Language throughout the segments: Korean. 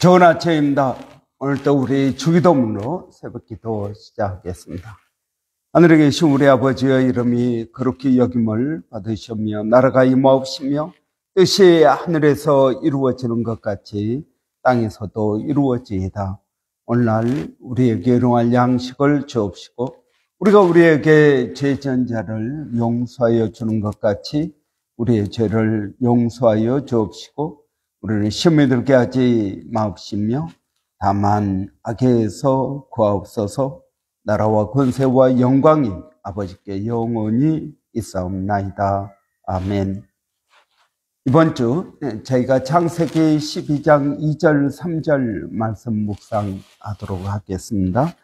좋은 아침입니다. 오늘도 우리 주기도문으로 새벽기도 시작하겠습니다. 하늘에 계신 우리 아버지의 이름이 거룩히 여김을 받으시며 나라가 임하옵시며 뜻이 하늘에서 이루어지는 것 같이 땅에서도 이루어지이다. 오늘날 우리에게 일용할 양식을 주옵시고 우리가 우리에게 죄 지은 자를 용서하여 주는 것 같이 우리의 죄를 용서하여 주옵시고 우리를 시험에 들게 하지 마옵시며 다만 악에서 구하옵소서. 나라와 권세와 영광이 아버지께 영원히 있사옵나이다. 아멘. 이번 주 저희가 창세기 12장 2절 3절 말씀 묵상하도록 하겠습니다.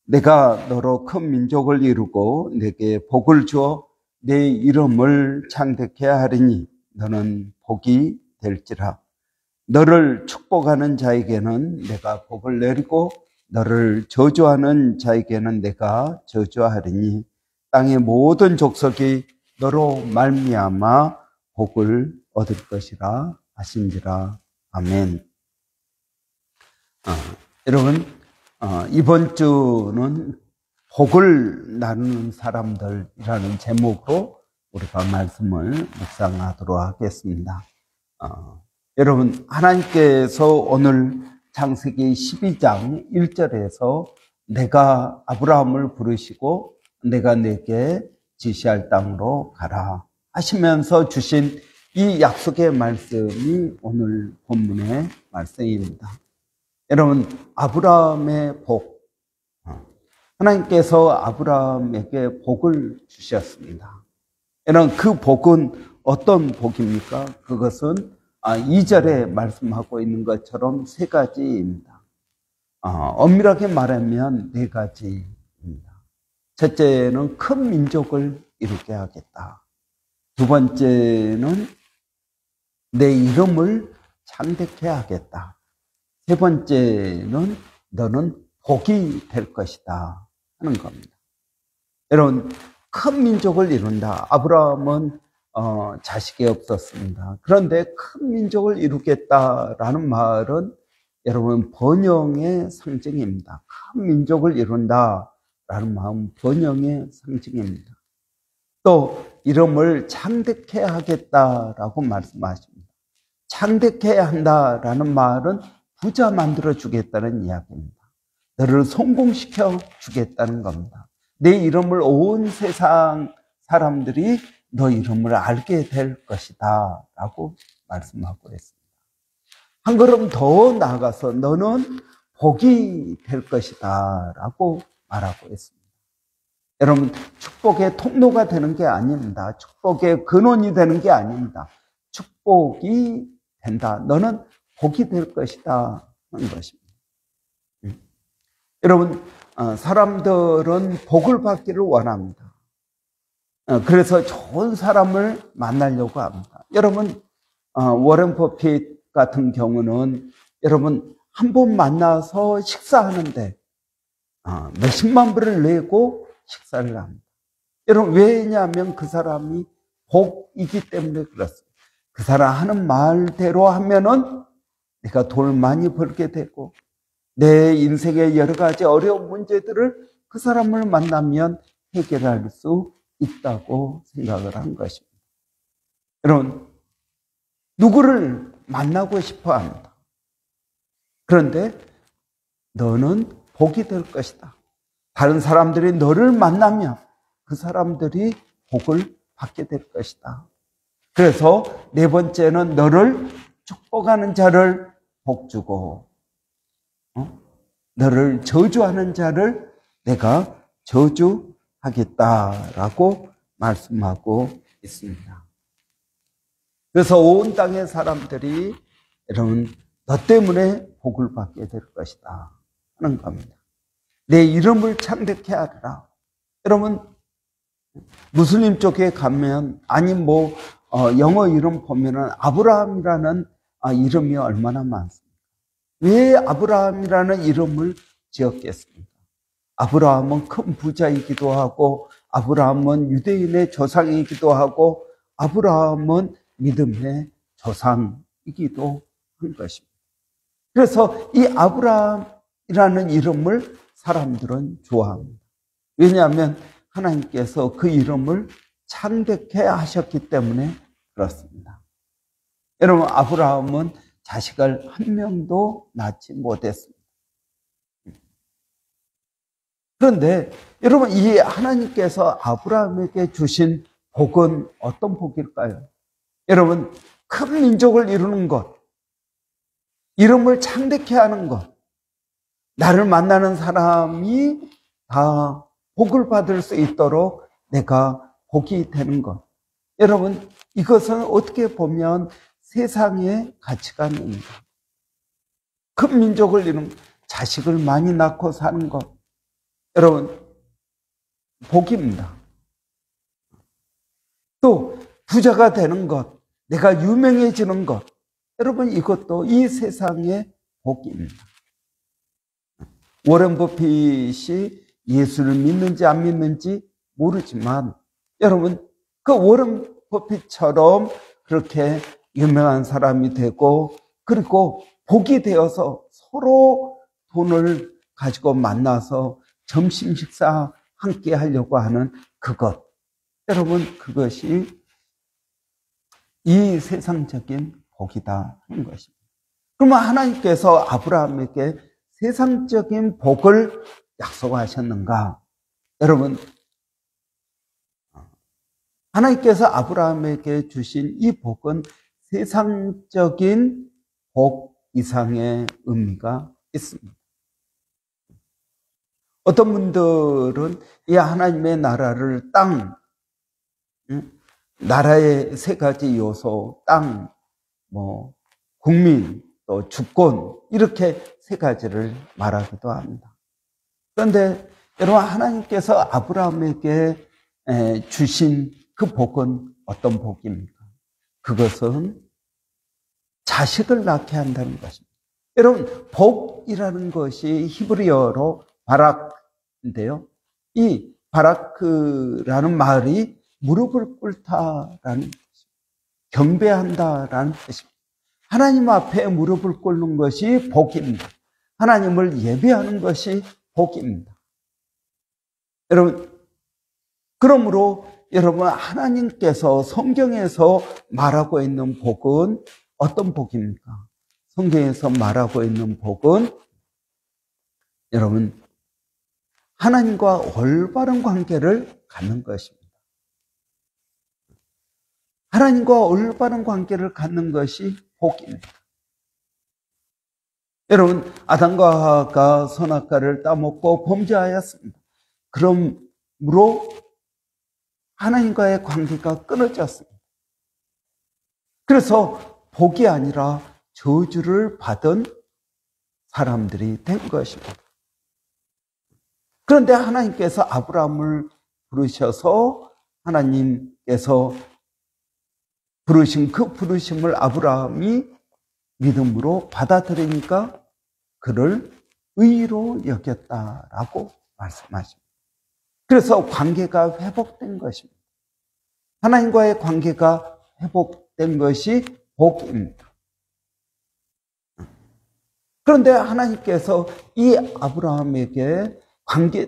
내가 너로 큰 민족을 이루고 내게 복을 주어 내 이름을 창대케 하리니 너는 복이 될지라. 너를 축복하는 자에게는 내가 복을 내리고 너를 저주하는 자에게는 내가 저주하리니 땅의 모든 족속이 너로 말미암아 복을 얻을 것이라 하신지라. 아멘. 여러분, 이번 주는 복을 나누는 사람들이라는 제목으로 우리가 말씀을 묵상하도록 하겠습니다. 여러분, 하나님께서 오늘 창세기 12장 1절에서 내가 아브라함을 부르시고 내가 내게 지시할 땅으로 가라 하시면서 주신 이 약속의 말씀이 오늘 본문의 말씀입니다. 여러분, 아브라함의 복, 하나님께서 아브라함에게 복을 주셨습니다. 여러분, 그 복은 어떤 복입니까? 그것은 2절에 말씀하고 있는 것처럼 세 가지입니다. 엄밀하게 말하면 네 가지입니다. 첫째는 큰 민족을 이루게 하겠다. 두 번째는 내 이름을 창대케 하겠다. 세 번째는 너는 복이 될 것이다 하는 겁니다. 여러분, 큰 민족을 이룬다. 아브라함은 자식이 없었습니다. 그런데 큰 민족을 이루겠다라는 말은 여러분 번영의 상징입니다. 큰 민족을 이룬다라는 마음 번영의 상징입니다. 또 이름을 창대케 하겠다라고 말씀하십니다. 창대케 한다라는 말은 부자 만들어 주겠다는 이야기입니다. 너를 성공시켜 주겠다는 겁니다. 내 이름을 온 세상 사람들이 너 이름을 알게 될 것이다 라고 말씀하고 있습니다. 한 걸음 더 나아가서 너는 복이 될 것이다 라고 말하고 있습니다. 여러분, 축복의 통로가 되는 게 아닙니다. 축복의 근원이 되는 게 아닙니다. 축복이 된다. 너는 복이 될 것이다 하는 것입니다. 여러분, 사람들은 복을 받기를 원합니다. 그래서 좋은 사람을 만나려고 합니다. 여러분, 워렌 버핏 같은 경우는 여러분 한 번 만나서 식사하는데 몇십만 불을 내고 식사를 합니다. 여러분, 왜냐하면 그 사람이 복이기 때문에 그렇습니다. 그 사람 하는 말대로 하면은 내가 돈을 많이 벌게 되고 내 인생의 여러 가지 어려운 문제들을 그 사람을 만나면 해결할 수 있다고 생각을 한 것입니다. 여러분, 누구를 만나고 싶어 합니다. 그런데 너는 복이 될 것이다. 다른 사람들이 너를 만나면 그 사람들이 복을 받게 될 것이다. 그래서 네 번째는 너를 축복하는 자를 복 주고 너를 저주하는 자를 내가 저주하겠다라고 말씀하고 있습니다. 그래서 온 땅의 사람들이 여러분 너 때문에 복을 받게 될 것이다 하는 겁니다. 내 이름을 창대케 하리라. 여러분, 무슬림 쪽에 가면 영어 이름 보면은 아브라함이라는 이름이 얼마나 많습니까? 왜 아브라함이라는 이름을 지었겠습니까? 아브라함은 큰 부자이기도 하고 아브라함은 유대인의 조상이기도 하고 아브라함은 믿음의 조상이기도 한 것입니다. 그래서 이 아브라함이라는 이름을 사람들은 좋아합니다. 왜냐하면 하나님께서 그 이름을 창대케 하셨기 때문에 그렇습니다. 여러분, 아브라함은 자식을 한 명도 낳지 못했습니다. 그런데 여러분, 이 하나님께서 아브라함에게 주신 복은 어떤 복일까요? 여러분, 큰 민족을 이루는 것, 이름을 창대케 하는 것, 나를 만나는 사람이 다 복을 받을 수 있도록 내가 복이 되는 것. 여러분, 이것은 어떻게 보면 세상의 가치관입니다. 큰 민족을 이루는 자식을 많이 낳고 사는 것. 여러분, 복입니다. 또 부자가 되는 것, 내가 유명해지는 것. 여러분, 이것도 이 세상의 복입니다. 워런 버핏이 예수를 믿는지 안 믿는지 모르지만 여러분, 그 워런 버핏처럼 그렇게 유명한 사람이 되고 그리고 복이 되어서 서로 돈을 가지고 만나서 점심 식사 함께 하려고 하는 그것. 여러분, 그것이 이 세상적인 복이다 하는 것입니다. 그러면 하나님께서 아브라함에게 세상적인 복을 약속하셨는가? 여러분, 하나님께서 아브라함에게 주신 이 복은 세상적인 복 이상의 의미가 있습니다. 어떤 분들은 이 하나님의 나라를 나라의 세 가지 요소, 땅, 국민, 또 주권, 이렇게 세 가지를 말하기도 합니다. 그런데 여러분, 하나님께서 아브라함에게 주신 그 복은 어떤 복입니까? 그것은 자식을 낳게 한다는 것입니다. 여러분, 복이라는 것이 히브리어로 바락인데요. 이 바라크라는 말이 무릎을 꿇다라는 뜻입니다. 경배한다라는 뜻입니다. 하나님 앞에 무릎을 꿇는 것이 복입니다. 하나님을 예배하는 것이 복입니다. 여러분, 그러므로 여러분, 하나님께서 성경에서 말하고 있는 복은 어떤 복입니까? 성경에서 말하고 있는 복은 여러분, 하나님과 올바른 관계를 갖는 것입니다. 하나님과 올바른 관계를 갖는 것이 복입니다. 여러분, 아담과 하와가 선악과를 따먹고 범죄하였습니다. 그러므로 하나님과의 관계가 끊어졌습니다. 그래서 복이 아니라 저주를 받은 사람들이 된 것입니다. 그런데 하나님께서 아브라함을 부르셔서 하나님께서 부르신 그 부르심을 아브라함이 믿음으로 받아들이니까 그를 의로 여겼다라고 말씀하십니다. 그래서 관계가 회복된 것입니다. 하나님과의 관계가 회복된 것이 복입니다. 그런데 하나님께서 이 아브라함에게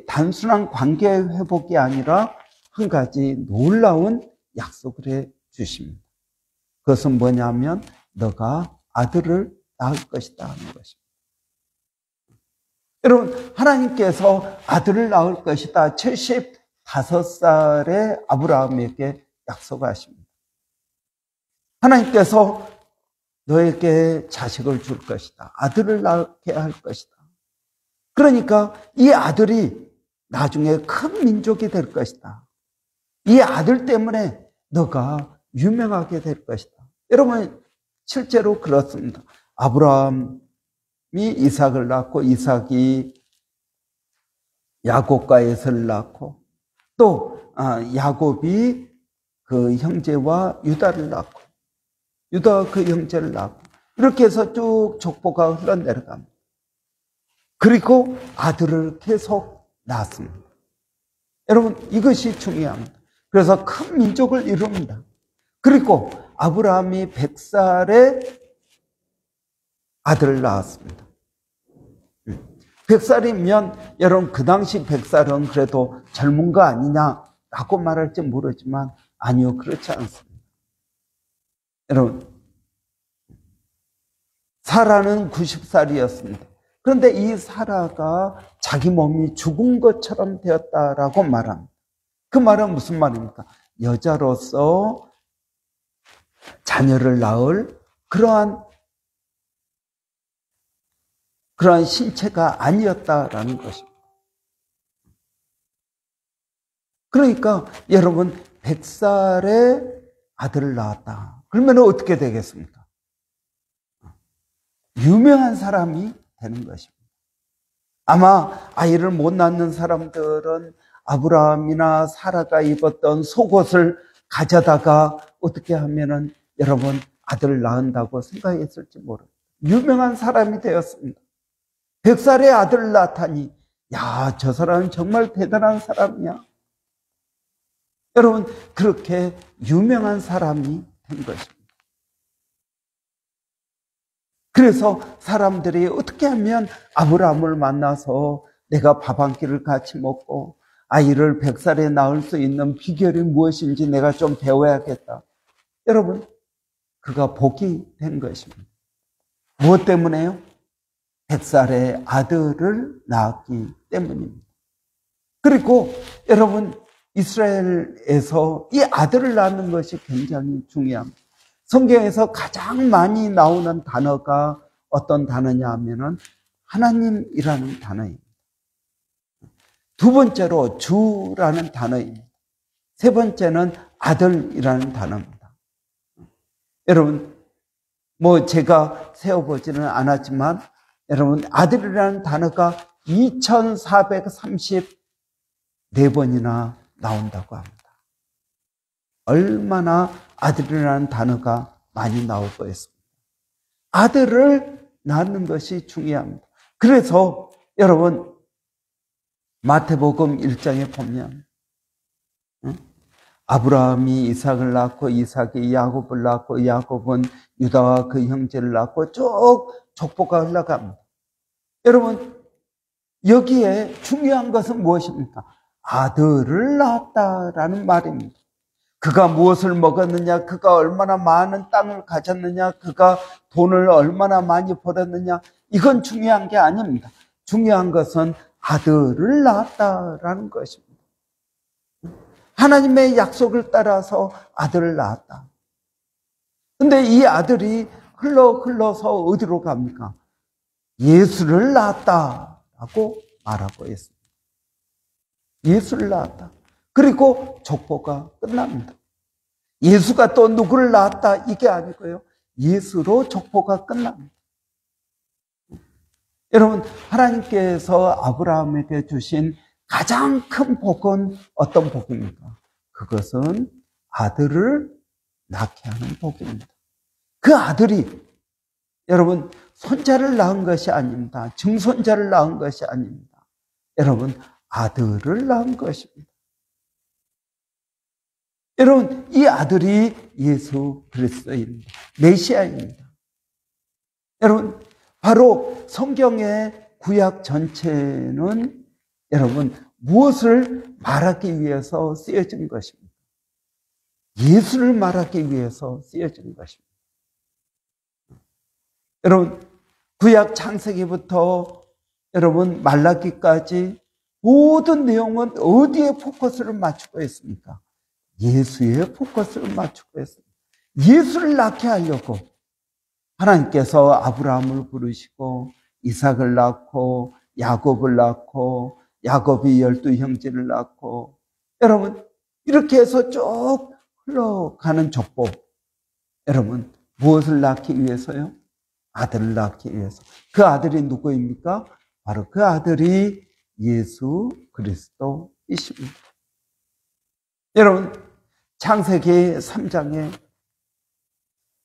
단순한 관계 회복이 아니라 한 가지 놀라운 약속을 해 주십니다. 그것은 뭐냐면 너가 아들을 낳을 것이다 하는 것입니다. 여러분, 하나님께서 아들을 낳을 것이다 75살의 아브라함에게 약속하십니다. 하나님께서 너에게 자식을 줄 것이다. 아들을 낳게 할 것이다. 그러니까 이 아들이 나중에 큰 민족이 될 것이다. 이 아들 때문에 너가 유명하게 될 것이다. 여러분, 실제로 그렇습니다. 아브라함이 이삭을 낳고 이삭이 야곱과 에서를 낳고 또 야곱이 그 형제와 유다를 낳고 유다가 그 형제를 낳고 이렇게 해서 쭉 족보가 흘러내려갑니다. 그리고 아들을 계속 낳았습니다. 여러분, 이것이 중요합니다. 그래서 큰 민족을 이룹니다. 그리고 아브라함이 100살에 아들을 낳았습니다. 100살이면 여러분 그 당시 100살은 그래도 젊은 거 아니냐라고 말할지 모르지만 아니요, 그렇지 않습니다. 여러분, 사라는 90살이었습니다. 그런데 이 사라가 자기 몸이 죽은 것처럼 되었다라고 말합니다. 그 말은 무슨 말입니까? 여자로서 자녀를 낳을 그러한 신체가 아니었다라는 것입니다. 그러니까 여러분 100살에 아들을 낳았다. 그러면 어떻게 되겠습니까? 유명한 사람이 되는 것입니다. 아마 아이를 못 낳는 사람들은 아브라함이나 사라가 입었던 속옷을 가져다가 어떻게 하면은 여러분 아들을 낳는다고 생각했을지 모릅니다. 유명한 사람이 되었습니다. 100살에 아들을 낳다니, 야, 저 사람은 정말 대단한 사람이야. 여러분, 그렇게 유명한 사람이 된 것입니다. 그래서 사람들이 어떻게 하면 아브라함을 만나서 내가 밥 한 끼를 같이 먹고 아이를 100살에 낳을 수 있는 비결이 무엇인지 내가 좀 배워야겠다. 여러분, 그가 복이 된 것입니다. 무엇 때문에요? 100살에 아들을 낳았기 때문입니다. 그리고 여러분, 이스라엘에서 이 아들을 낳는 것이 굉장히 중요합니다. 성경에서 가장 많이 나오는 단어가 어떤 단어냐 하면은 하나님이라는 단어입니다. 두 번째로 주라는 단어입니다. 세 번째는 아들이라는 단어입니다. 여러분, 제가 세어보지는 않았지만 여러분, 아들이라는 단어가 2434번이나 나온다고 합니다. 얼마나 아들이라는 단어가 많이 나오고 있습니다. 아들을 낳는 것이 중요합니다. 그래서 여러분, 마태복음 1장에 보면 아브라함이 이삭을 낳고 이삭이 야곱을 낳고 야곱은 유다와 그 형제를 낳고 쭉 족보가 흘러갑니다. 여러분, 여기에 중요한 것은 무엇입니까? 아들을 낳았다라는 말입니다. 그가 무엇을 먹었느냐, 그가 얼마나 많은 땅을 가졌느냐, 그가 돈을 얼마나 많이 벌었느냐, 이건 중요한 게 아닙니다. 중요한 것은 아들을 낳았다라는 것입니다. 하나님의 약속을 따라서 아들을 낳았다. 근데 이 아들이 흘러서 어디로 갑니까? 예수를 낳았다라고 말하고 있습니다. 예수를 낳았다. 그리고 족보가 끝납니다. 예수가 또 누구를 낳았다 이게 아니고요. 예수로 족보가 끝납니다. 여러분, 하나님께서 아브라함에게 주신 가장 큰 복은 어떤 복입니까? 그것은 아들을 낳게 하는 복입니다. 그 아들이 여러분 손자를 낳은 것이 아닙니다. 증손자를 낳은 것이 아닙니다. 여러분, 아들을 낳은 것입니다. 여러분, 이 아들이 예수 그리스도입니다. 메시아입니다. 여러분, 바로 성경의 구약 전체는 여러분 무엇을 말하기 위해서 쓰여진 것입니다. 예수를 말하기 위해서 쓰여진 것입니다. 여러분, 구약 창세기부터 여러분 말라기까지 모든 내용은 어디에 포커스를 맞추고 있습니까? 예수에 포커스를 맞추고 있습니다. 예수를 낳게 하려고 하나님께서 아브라함을 부르시고 이삭을 낳고 야곱을 낳고 야곱이 12 형제를 낳고 여러분 이렇게 해서 쭉 흘러가는 족보. 여러분 무엇을 낳기 위해서요? 아들을 낳기 위해서. 그 아들이 누구입니까? 바로 그 아들이 예수 그리스도이십니다. 여러분 창세기 3장에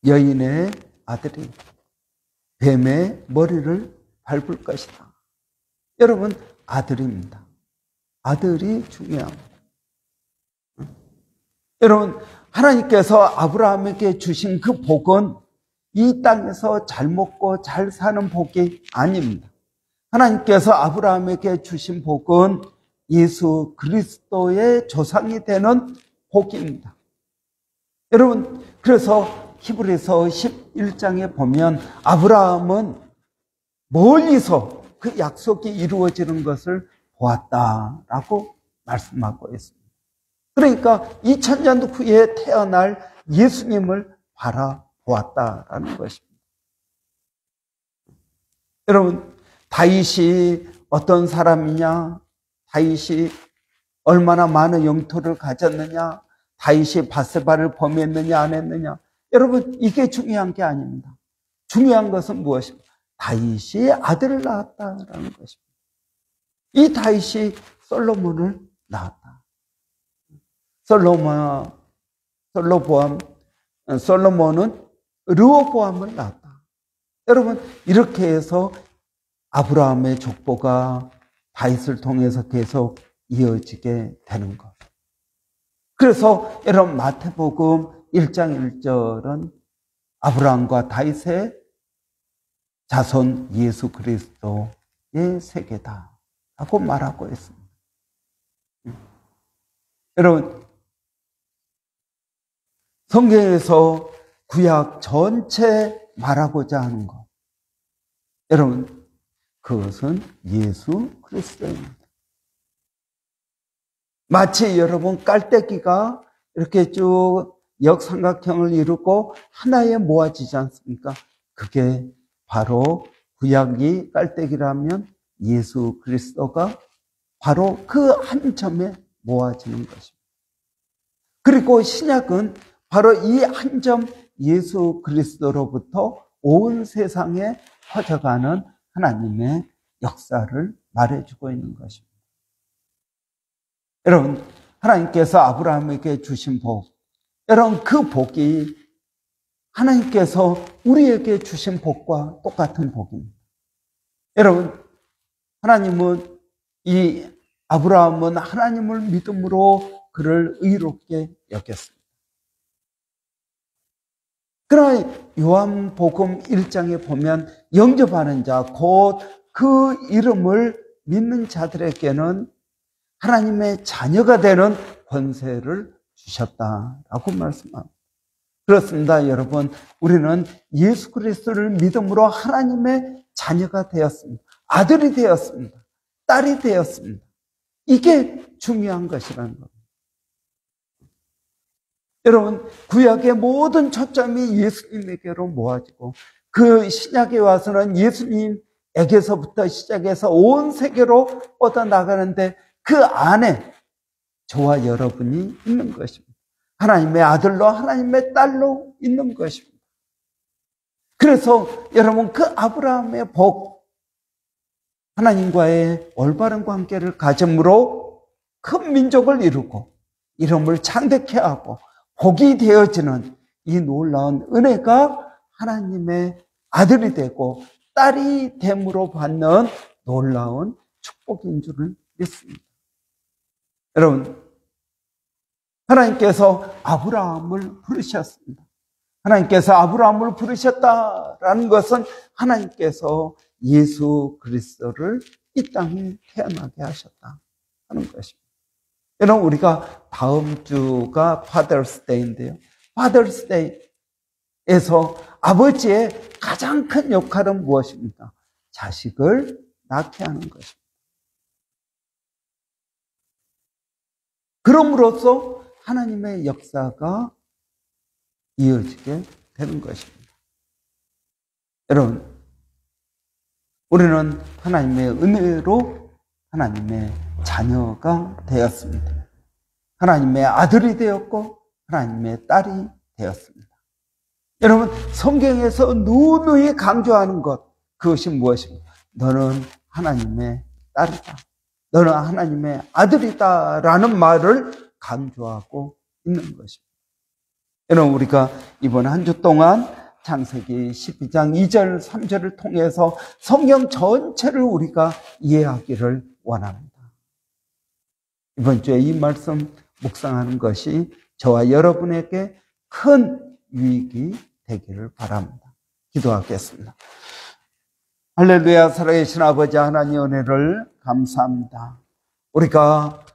여인의 아들이 뱀의 머리를 밟을 것이다. 여러분 아들입니다. 아들이 중요합니다. 여러분 하나님께서 아브라함에게 주신 그 복은 이 땅에서 잘 먹고 잘 사는 복이 아닙니다. 하나님께서 아브라함에게 주신 복은 예수 그리스도의 조상이 되는 복입니다. 여러분, 그래서 히브리서 11장에 보면 아브라함은 멀리서 그 약속이 이루어지는 것을 보았다라고 말씀하고 있습니다. 그러니까 2000년 후에 태어날 예수님을 바라보았다라는 것입니다. 여러분, 다윗이 어떤 사람이냐? 다윗이 얼마나 많은 영토를 가졌느냐? 다윗이 밧세바를 범했느냐 안 했느냐? 여러분, 이게 중요한 게 아닙니다. 중요한 것은 무엇입니까? 다윗이 아들을 낳았다라는 것입니다. 이 다윗이 솔로몬을 낳았다. 솔로몬은 르호보암을 낳았다. 여러분, 이렇게 해서 아브라함의 족보가 다윗을 통해서 계속 이어지게 되는 것. 그래서 여러분, 마태복음 1장 1절은 아브라함과 다윗의 자손 예수 그리스도의 세계다라고 말하고 있습니다. 여러분, 성경에서 구약 전체 말하고자 하는 것, 여러분, 그것은 예수 그리스도입니다. 마치 여러분 깔때기가 이렇게 쭉 역삼각형을 이루고 하나에 모아지지 않습니까? 그게 바로 구약이 깔때기라면 예수 그리스도가 바로 그 한 점에 모아지는 것입니다. 그리고 신약은 바로 이 한 점 예수 그리스도로부터 온 세상에 퍼져가는 하나님의 역사를 말해주고 있는 것입니다. 여러분, 하나님께서 아브라함에게 주신 복, 여러분, 그 복이 하나님께서 우리에게 주신 복과 똑같은 복입니다. 여러분, 아브라함은 하나님을 믿음으로 그를 의롭게 여겼습니다. 그러나 요한복음 1장에 보면 영접하는 자, 곧 그 이름을 믿는 자들에게는 하나님의 자녀가 되는 권세를 주셨다라고 말씀합니다. 그렇습니다, 여러분. 우리는 예수 그리스도를 믿음으로 하나님의 자녀가 되었습니다. 아들이 되었습니다. 딸이 되었습니다. 이게 중요한 것이라는 겁니다. 여러분, 구약의 모든 초점이 예수님에게로 모아지고 그 신약에 와서는 예수님에게서부터 시작해서 온 세계로 뻗어나가는데 그 안에 저와 여러분이 있는 것입니다. 하나님의 아들로 하나님의 딸로 있는 것입니다. 그래서 여러분, 그 아브라함의 복, 하나님과의 올바른 관계를 가짐으로 큰 민족을 이루고 이름을 창대케 하고 복이 되어지는 이 놀라운 은혜가 하나님의 아들이 되고 딸이 됨으로 받는 놀라운 축복인 줄을 믿습니다. 여러분, 하나님께서 아브라함을 부르셨습니다. 하나님께서 아브라함을 부르셨다라는 것은 하나님께서 예수 그리스도를 이 땅에 태어나게 하셨다 하는 것입니다. 여러분, 우리가 다음 주가 Father's Day인데요. Father's Day에서 아버지의 가장 큰 역할은 무엇입니까? 자식을 낳게 하는 것입니다. 그럼으로써 하나님의 역사가 이어지게 되는 것입니다. 여러분, 우리는 하나님의 은혜로 하나님의 자녀가 되었습니다. 하나님의 아들이 되었고 하나님의 딸이 되었습니다. 여러분, 성경에서 누누이 강조하는 것, 그것이 무엇입니까? 너는 하나님의 딸이다. 너는 하나님의 아들이다 라는 말을 강조하고 있는 것입니다. 여러분, 우리가 이번 한 주 동안 창세기 12장 2절 3절을 통해서 성경 전체를 우리가 이해하기를 원합니다. 이번 주에 이 말씀 묵상하는 것이 저와 여러분에게 큰 유익이 되기를 바랍니다. 기도하겠습니다. 할렐루야. 살아계신 아버지 하나님 은혜를 감사합니다. 우리가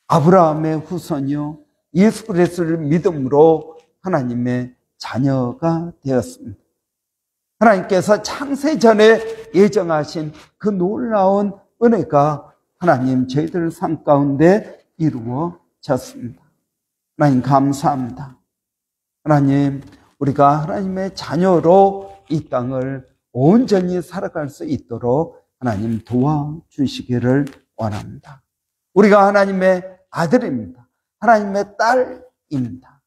아브라함의 후손이요 예수 그리스도를 믿음으로 하나님의 자녀가 되었습니다. 하나님께서 창세 전에 예정하신 그 놀라운 은혜가 하나님 저희들 삶 가운데 이루어졌습니다. 하나님 감사합니다. 하나님, 우리가 하나님의 자녀로 이 땅을 온전히 살아갈 수 있도록 하나님 도와주시기를 원합니다. 우리가 하나님의 아들입니다. 하나님의 딸입니다.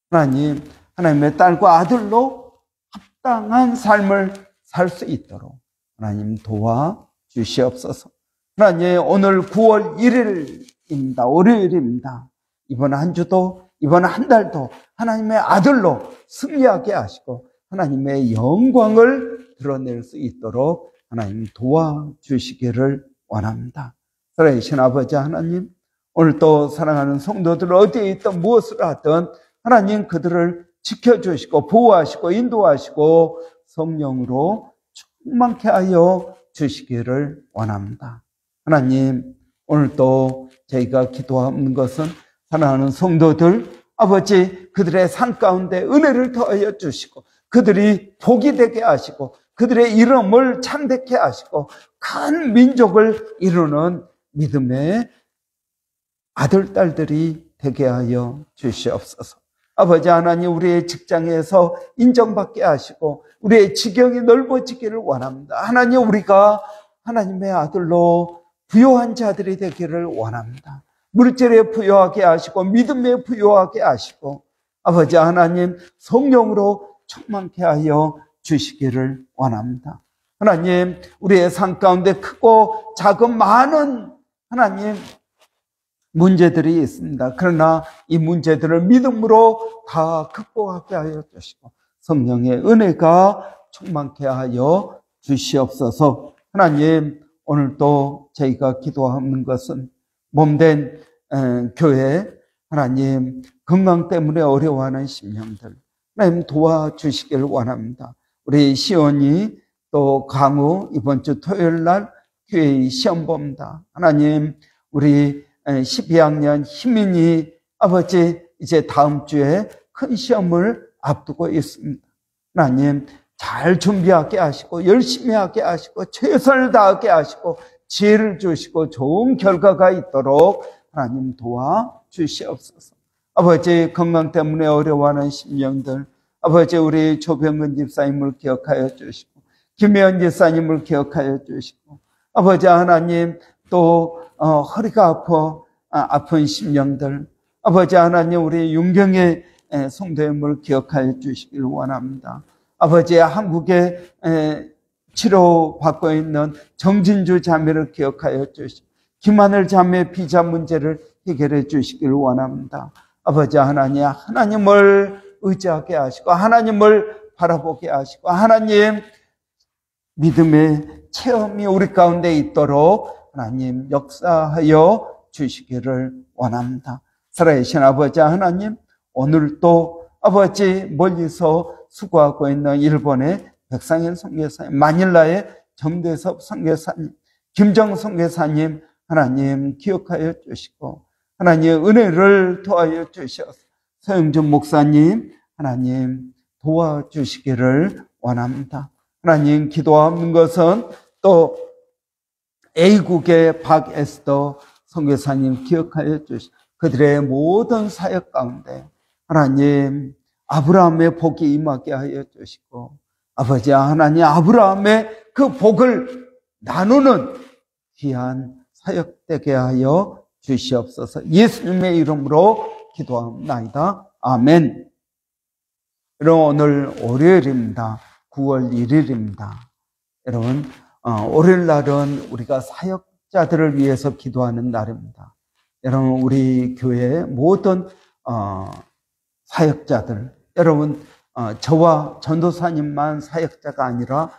하나님, 하나님의 딸과 아들로 합당한 삶을 살 수 있도록 하나님 도와주시옵소서. 하나님, 오늘 9월 1일입니다. 월요일입니다. 이번 한 주도, 이번 한 달도 하나님의 아들로 승리하게 하시고 하나님의 영광을 드러낼 수 있도록 하나님 도와주시기를 원합니다. 살아계신 아버지 하나님, 오늘 또 사랑하는 성도들 어디에 있든 무엇을 하든 하나님 그들을 지켜주시고 보호하시고 인도하시고 성령으로 충만케 하여 주시기를 원합니다. 하나님, 오늘 또 저희가 기도하는 것은 사랑하는 성도들, 아버지 그들의 삶 가운데 은혜를 더하여 주시고 그들이 복이 되게 하시고 그들의 이름을 창대케 하시고 큰 민족을 이루는 믿음의 아들, 딸들이 되게 하여 주시옵소서. 아버지 하나님, 우리의 직장에서 인정받게 하시고 우리의 지경이 넓어지기를 원합니다. 하나님, 우리가 하나님의 아들로 부요한 자들이 되기를 원합니다. 물질에 부요하게 하시고 믿음에 부요하게 하시고 아버지 하나님 성령으로 충만케 하여 주시기를 원합니다. 하나님, 우리의 삶 가운데 크고 작은 많은 하나님 문제들이 있습니다. 그러나 이 문제들을 믿음으로 다 극복하게 하여 주시고 성령의 은혜가 충만케 하여 주시옵소서. 하나님, 오늘도 저희가 기도하는 것은 몸된 교회, 하나님 건강 때문에 어려워하는 심령들 하나님 도와주시길 원합니다. 우리 시온이 또 강우 이번 주 토요일 날 교회 시험 봅니다. 하나님, 우리 12학년 희민이 아버지 이제 다음 주에 큰 시험을 앞두고 있습니다. 하나님, 잘 준비하게 하시고 열심히 하게 하시고 최선을 다하게 하시고 지혜를 주시고 좋은 결과가 있도록 하나님 도와주시옵소서. 아버지, 건강 때문에 어려워하는 심령들, 아버지 우리 조병근 집사님을 기억하여 주시고 김혜연 집사님을 기억하여 주시고 아버지 하나님 또 허리가 아픈 심령들, 아버지 하나님 우리 윤경의 성도님을 기억하여 주시길 원합니다. 아버지, 한국에 치료받고 있는 정진주 자매를 기억하여 주시고 김하늘 자매 비자 문제를 해결해 주시길 원합니다. 아버지 하나님, 하나님을 의지하게 하시고 하나님을 바라보게 하시고 하나님 믿음의 체험이 우리 가운데 있도록 하나님 역사하여 주시기를 원합니다. 살아계신 아버지 하나님, 오늘도 아버지 멀리서 수고하고 있는 일본의 백상현 선교사님, 마닐라의 정대섭 선교사님, 김정 선교사님 하나님 기억하여 주시고 하나님 은혜를 더하여 주셔서 서영준 목사님 하나님 도와주시기를 원합니다. 하나님, 기도하는 것은 또 A국의 박에스더 선교사님 기억하여 주시고 그들의 모든 사역 가운데 하나님 아브라함의 복이 임하게 하여 주시고 아버지 하나님 아브라함의 그 복을 나누는 귀한 사역되게 하여 주시옵소서. 예수님의 이름으로 기도합니다. 아멘. 여러분, 오늘 월요일입니다. 9월 1일입니다. 여러분, 월요일 날은 우리가 사역자들을 위해서 기도하는 날입니다. 여러분, 우리 교회의 모든 사역자들, 여러분, 저와 전도사님만 사역자가 아니라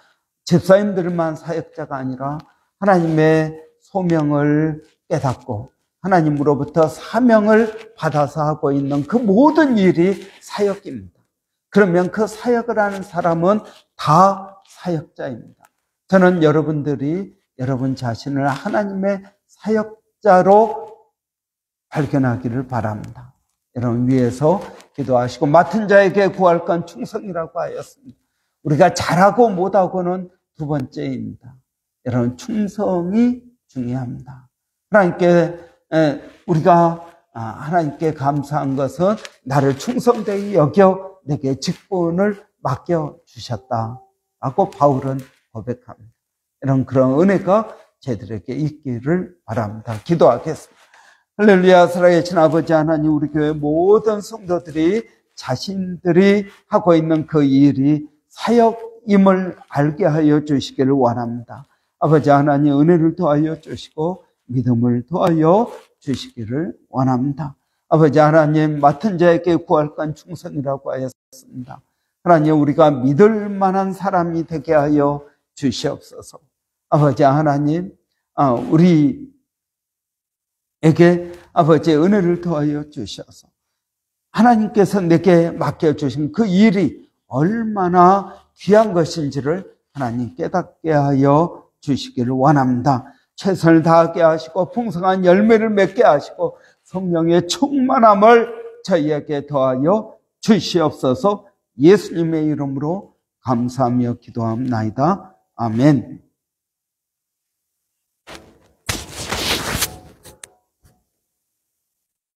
집사님들만 사역자가 아니라 하나님의 소명을 깨닫고 하나님으로부터 사명을 받아서 하고 있는 그 모든 일이 사역입니다. 그러면 그 사역을 하는 사람은 다 사역자입니다. 저는 여러분들이 여러분 자신을 하나님의 사역자로 발견하기를 바랍니다. 여러분 위해서 기도하시고, 맡은 자에게 구할 건 충성이라고 하였습니다. 우리가 잘하고 못하고는 두 번째입니다. 여러분 충성이 중요합니다. 하나님께 감사한 것은 나를 충성되이 여겨 내게 직분을 맡겨주셨다라고 바울은 고백합니다. 이런 그런 은혜가 저희들에게 있기를 바랍니다. 기도하겠습니다. 할렐루야. 살아계신 아버지 하나님, 우리 교회 모든 성도들이 자신들이 하고 있는 그 일이 사역임을 알게 하여 주시기를 원합니다. 아버지 하나님, 은혜를 더하여 주시고 믿음을 더하여 주시기를 원합니다. 아버지 하나님, 맡은 자에게 구할 건 충성이라고 하였습니다. 하나님, 우리가 믿을 만한 사람이 되게 하여 주시옵소서. 아버지 하나님, 우리에게 아버지의 은혜를 더하여 주셔서 하나님께서 내게 맡겨주신 그 일이 얼마나 귀한 것인지를 하나님 깨닫게 하여 주시기를 원합니다. 최선을 다하게 하시고 풍성한 열매를 맺게 하시고 성령의 충만함을 저희에게 더하여 주시옵소서. 예수님의 이름으로 감사하며 기도합나이다. 아멘.